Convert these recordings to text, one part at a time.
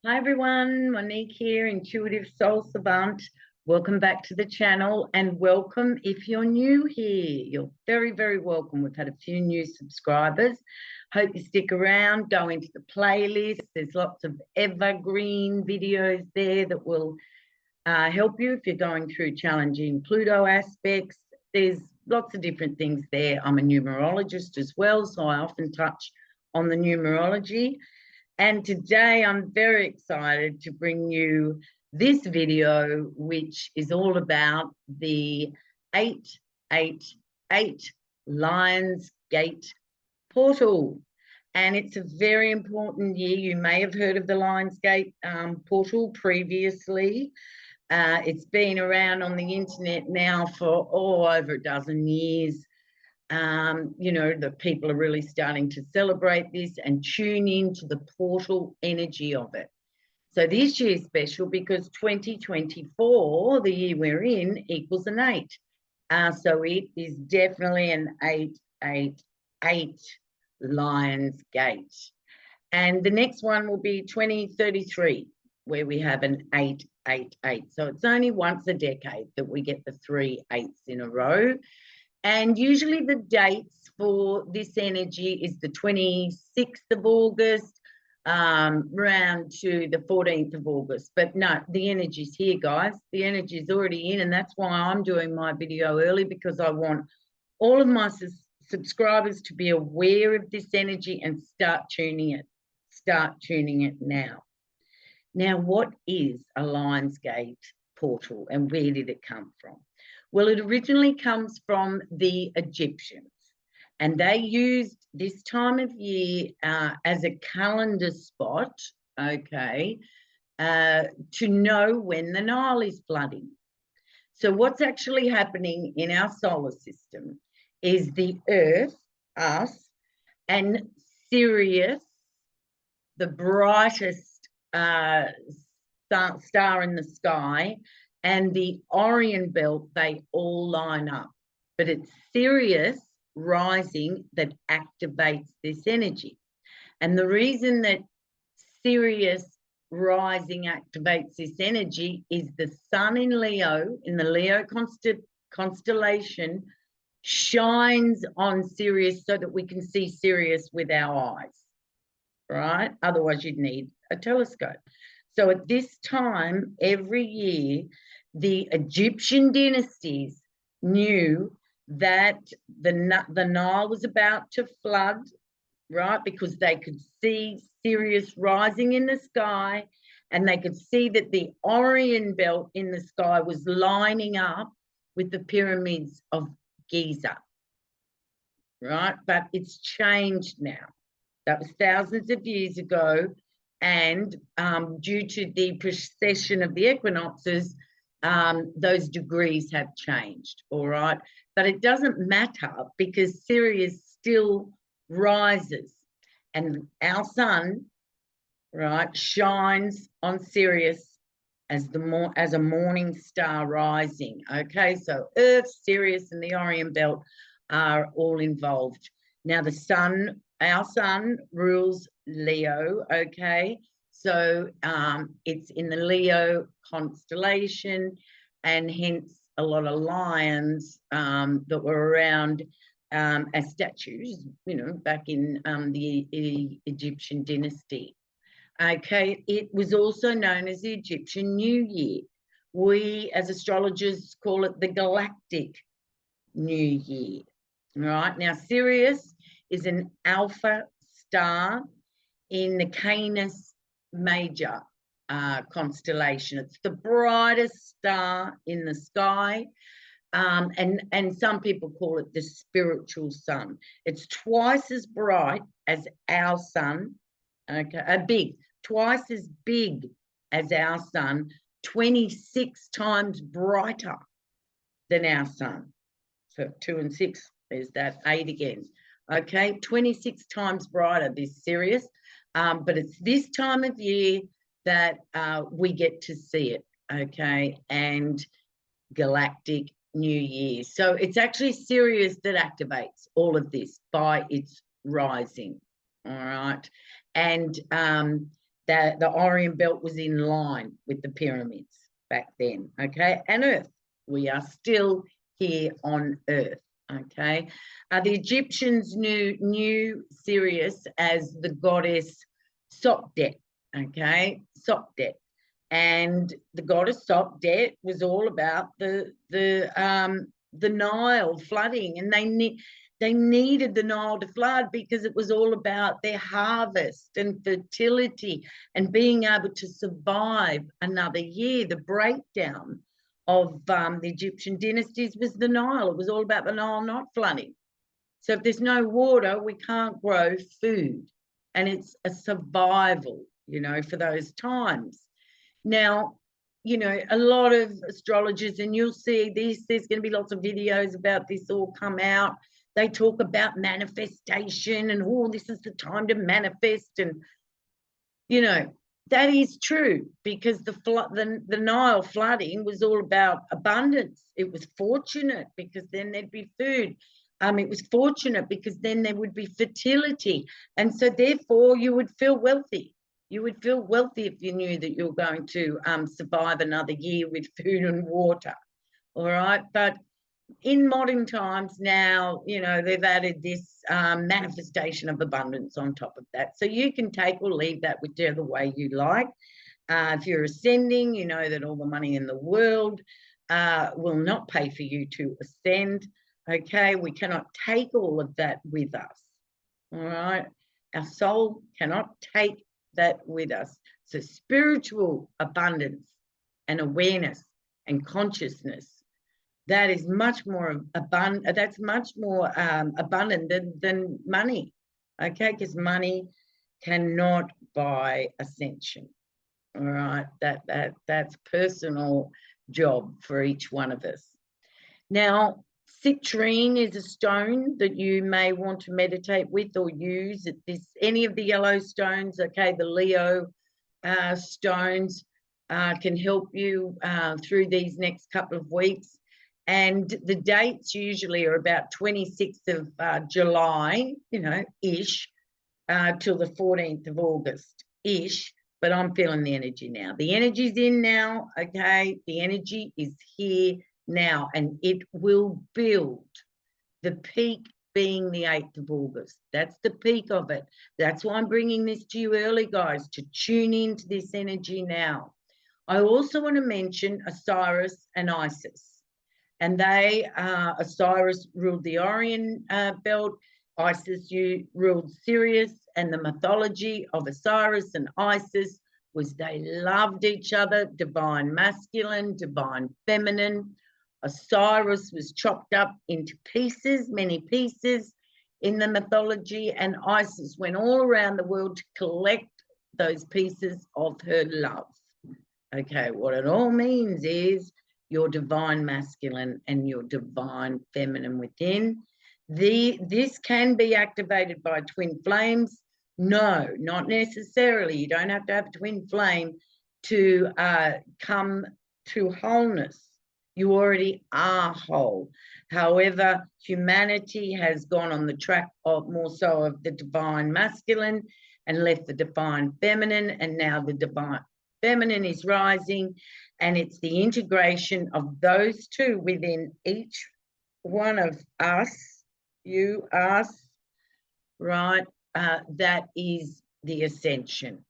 Hi everyone, Monique here, Intuitive Soul Savant. Welcome back to the channel and welcome if you're new here. You're very, very welcome. We've had a few new subscribers. Hope you stick around, go into the playlist. There's lots of evergreen videos there that will help you if you're going through challenging Pluto aspects. There's lots of different things there. I'm a numerologist as well, so I often touch on the numerology. And today I'm very excited to bring you this video, which is all about the 888 LIONSGATE portal. And it's a very important year. You may have heard of the LIONSGATE portal previously. It's been around on the internet now for over a dozen years. You know, the people are really starting to celebrate this and tune into the portal energy of it. So this year's special because 2024, the year we're in, equals an 8. So it is definitely an 888 LIONSGATE. And the next one will be 2033, where we have an 888. So it's only once a decade that we get the 3 8s in a row. And usually the dates for this energy is the 26th of August, round to the 14th of August. But no, the energy's here, guys. The energy's already in, and that's why I'm doing my video early, because I want all of my subscribers to be aware of this energy and start tuning it. Start tuning it now. Now, what is a LIONSGATE portal and where did it come from? Well, it originally comes from the Egyptians, and they used this time of year as a calendar spot, okay, to know when the Nile is flooding. So what's actually happening in our solar system is the Earth, us, and Sirius, the brightest star in the sky, and the Orion belt, they all line up. But it's Sirius rising that activates this energy. And the reason that Sirius rising activates this energy is the sun in Leo, in the Leo constellation, shines on Sirius so that we can see Sirius with our eyes, right? Otherwise you'd need a telescope. So at this time, every year, the Egyptian dynasties knew that the Nile was about to flood, right? Because they could see Sirius rising in the sky, and they could see that the Orion belt in the sky was lining up with the pyramids of Giza, right? But it's changed now. That was thousands of years ago. And due to the precession of the equinoxes, those degrees have changed, all right? But it doesn't matter because Sirius still rises, and our sun, right, shines on Sirius as a morning star rising, okay? So Earth, Sirius, and the Orion belt are all involved. Now the sun, our sun rules Leo, okay? So it's in the Leo constellation, and hence a lot of lions that were around as statues, you know, back in the Egyptian dynasty. Okay, it was also known as the Egyptian New Year. We, as astrologers, call it the Galactic New Year. All right, now Sirius is an alpha star in the Canis Major constellation. It's the brightest star in the sky, and some people call it the spiritual sun. It's twice as bright as our sun, okay, twice as big as our sun, 26 times brighter than our sun. So 2 and 6, there's that 8 again. Okay, 26 times brighter, this Sirius. But it's this time of year that we get to see it, okay, and Galactic New Year. So it's actually Sirius that activates all of this by its rising, all right? And that the Orient Belt was in line with the pyramids back then, okay? And Earth, we are still here on Earth, okay? The Egyptians knew Sirius as the goddess Sopdet, okay? Sopdet. And the goddess Sopdet was all about the Nile flooding, and they needed the Nile to flood because it was all about their harvest and fertility and being able to survive another year. The breakdown of the Egyptian dynasties was the Nile. It was all about the Nile not flooding. So if there's no water, we can't grow food. And it's a survival, you know, for those times. Now, you know, a lot of astrologers, and you'll see this, there's going to be lots of videos about this all come out. They talk about manifestation and, oh, this is the time to manifest. And, you know, that is true, because the Nile flooding was all about abundance. It was fortunate because then there'd be food. It was fortunate because then there would be fertility. And so therefore you would feel wealthy. You would feel wealthy if you knew that you're going to survive another year with food and water. All right. But in modern times now, you know, they've added this manifestation of abundance on top of that. So you can take or leave that whichever way you like. If you're ascending, you know that all the money in the world will not pay for you to ascend. Okay, we cannot take all of that with us. All right, our soul cannot take that with us. So spiritual abundance and awareness and consciousness, that is much more abundant. That's much more abundant than money. Okay, because money cannot buy ascension. All right, that's personal job for each one of us. Now, citrine is a stone that you may want to meditate with or use. Any of the yellow stones, okay, the Leo stones can help you through these next couple of weeks. And the dates usually are about 26th of July, you know, ish, till the 14th of August, ish. But I'm feeling the energy now. The energy's in now, okay? The energy is here now, and it will build. The peak being the 8th of August. That's the peak of it. That's why I'm bringing this to you early, guys, to tune into this energy now. I also want to mention Osiris and Isis. And Osiris ruled the Orient belt, Isis ruled Sirius, and the mythology of Osiris and Isis was they loved each other, divine masculine, divine feminine. Osiris was chopped up into pieces, many pieces in the mythology, and Isis went all around the world to collect those pieces of her love. Okay, what it all means is your divine masculine and your divine feminine within. This can be activated by twin flames. No, not necessarily. You don't have to have a twin flame to come to wholeness. You already are whole. However, humanity has gone on the track of more so of the divine masculine and left the divine feminine, and now the divine feminine is rising, and it's the integration of those two within each one of us, you, us, right? That is the ascension.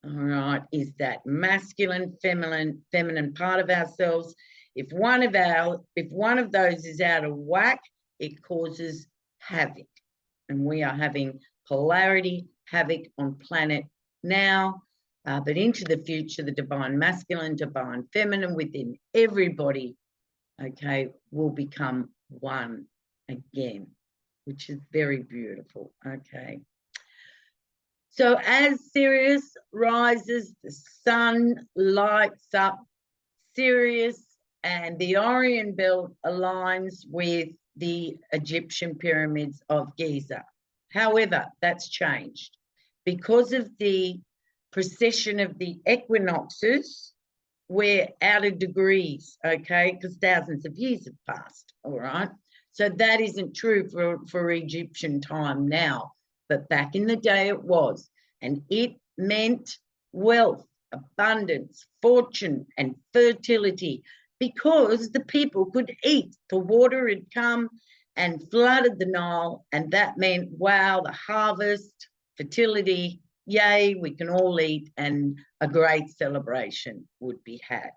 All right, is that masculine, feminine part of ourselves. If one of those is out of whack, it causes havoc, and we are having polarity, havoc on planet now. But into the future, the divine masculine, divine feminine within everybody, okay, will become one again, which is very beautiful, okay. So as Sirius rises, the sun lights up Sirius, and the Orient belt aligns with the Egyptian pyramids of Giza. However, that's changed because of the precession of the equinoxes. We're out of degrees, okay, because thousands of years have passed, all right? So that isn't true for Egyptian time now, but back in the day it was. And it meant wealth, abundance, fortune, and fertility, because the people could eat. The water had come and flooded the Nile, and that meant, wow, the harvest, fertility, yay, we can all eat, and a great celebration would be had.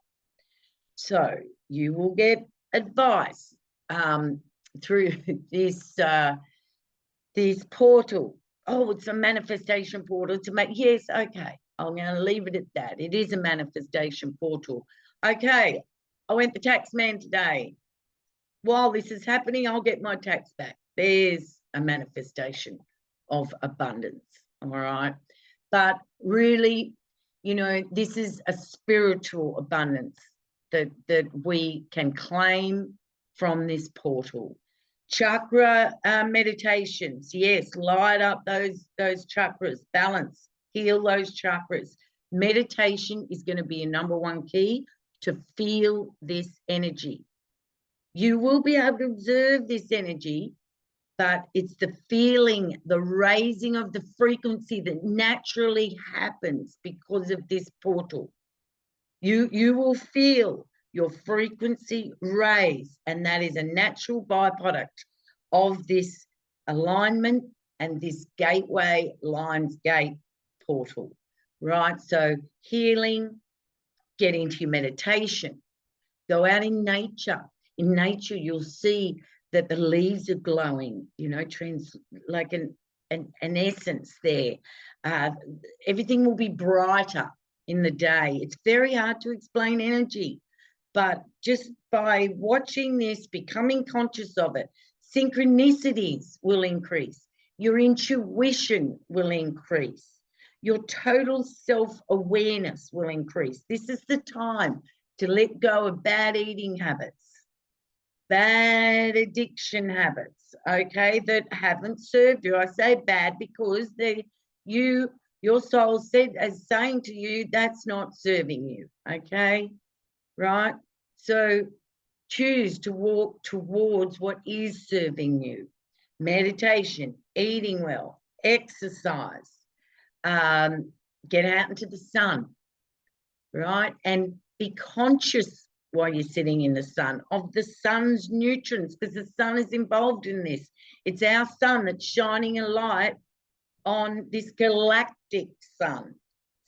So you will get advice through this portal. Oh, it's a manifestation portal to make, yes, okay, I'm going to leave it at that. It is a manifestation portal. Okay, I went the tax man today. While this is happening, I'll get my tax back. There's a manifestation of abundance, all right? But really, you know, this is a spiritual abundance that we can claim from this portal. Chakra meditations, yes, light up those chakras, balance, heal those chakras. Meditation is going to be a #1 key to feel this energy. You will be able to observe this energy, but it's the feeling, the raising of the frequency that naturally happens because of this portal. You will feel your frequency raise, and that is a natural byproduct of this alignment and this gateway LIONSGATE portal, right? So healing, get into your meditation, go out in nature. In nature, you'll see that the leaves are glowing, you know, like an essence there. Everything will be brighter in the day. It's very hard to explain energy, but just by watching this, becoming conscious of it, synchronicities will increase. Your intuition will increase. Your total self-awareness will increase. This is the time to let go of bad eating habits, bad addiction habits, okay, that haven't served you. I say bad because your soul is saying to you, that's not serving you, okay, right? So choose to walk towards what is serving you. Meditation, eating well, exercise, get out into the sun, right? And be conscious while you're sitting in the sun of the sun's nutrients, because the sun is involved in this. It's our sun that's shining a light on this galactic sun,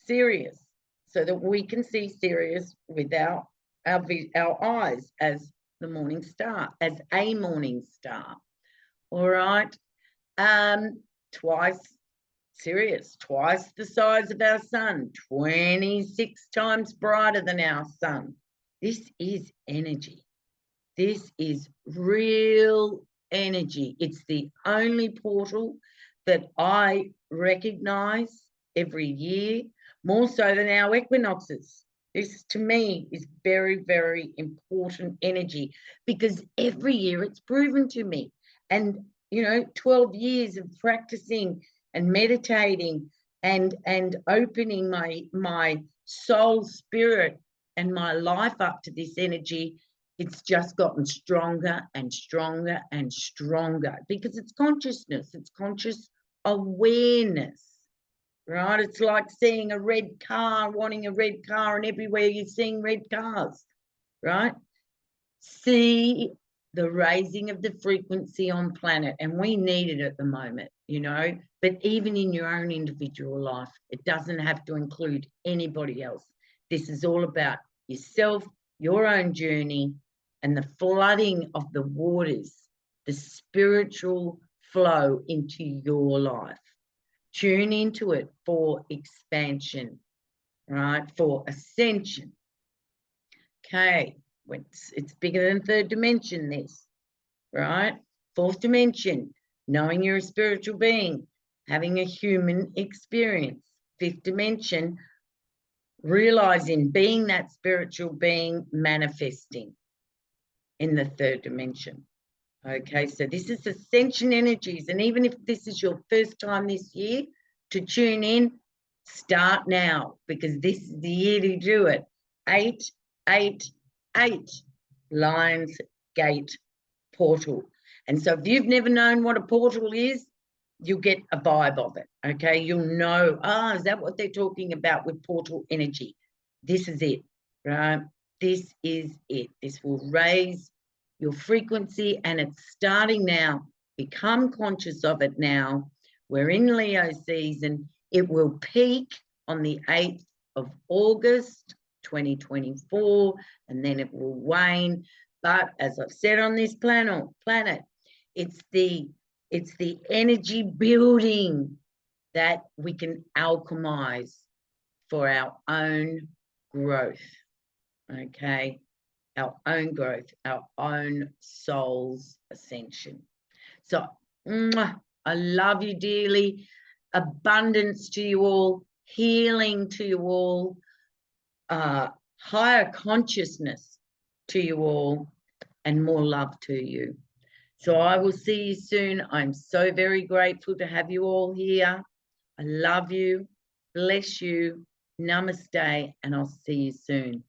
Sirius, so that we can see Sirius with our eyes as the morning star, as a morning star. All right. Sirius, twice the size of our sun, 26 times brighter than our sun. This is energy. This is real energy. It's the only portal that I recognize every year, more so than our equinoxes. This, to me, is very, very important energy, because every year it's proven to me. And, you know, 12 years of practicing and meditating and opening my soul, spirit, and my life up to this energy, it's just gotten stronger and stronger and stronger, because it's consciousness, it's conscious awareness, right? It's like seeing a red car, wanting a red car, and everywhere you're seeing red cars, right? See the raising of the frequency on planet, and we need it at the moment, you know, but even in your own individual life, it doesn't have to include anybody else. This is all about yourself, your own journey, and the flooding of the waters, the spiritual flow into your life. Tune into it for expansion, right? For ascension. Okay, it's bigger than third dimension, this, right? Fourth dimension, knowing you're a spiritual being, having a human experience. Fifth dimension, realizing being that spiritual being, manifesting in the third dimension. Okay, so this is ascension energies, and even if this is your first time this year to tune in, start now, because this is the year to do it. 888, LIONSGATE portal. And so if you've never known what a portal is, you'll get a vibe of it, okay? You'll know, is that what they're talking about with portal energy? This is it, right? This is it. This will raise your frequency, and it's starting now. Become conscious of it now. We're in Leo season. It will peak on the 8th of August, 2024, and then it will wane. But as I've said on this planet, it's the energy building that we can alchemize for our own growth, okay? Our own growth, our own soul's ascension. So, I love you dearly. Abundance to you all, healing to you all, higher consciousness to you all, and more love to you. So I will see you soon. I'm so very grateful to have you all here. I love you. Bless you. Namaste, and I'll see you soon.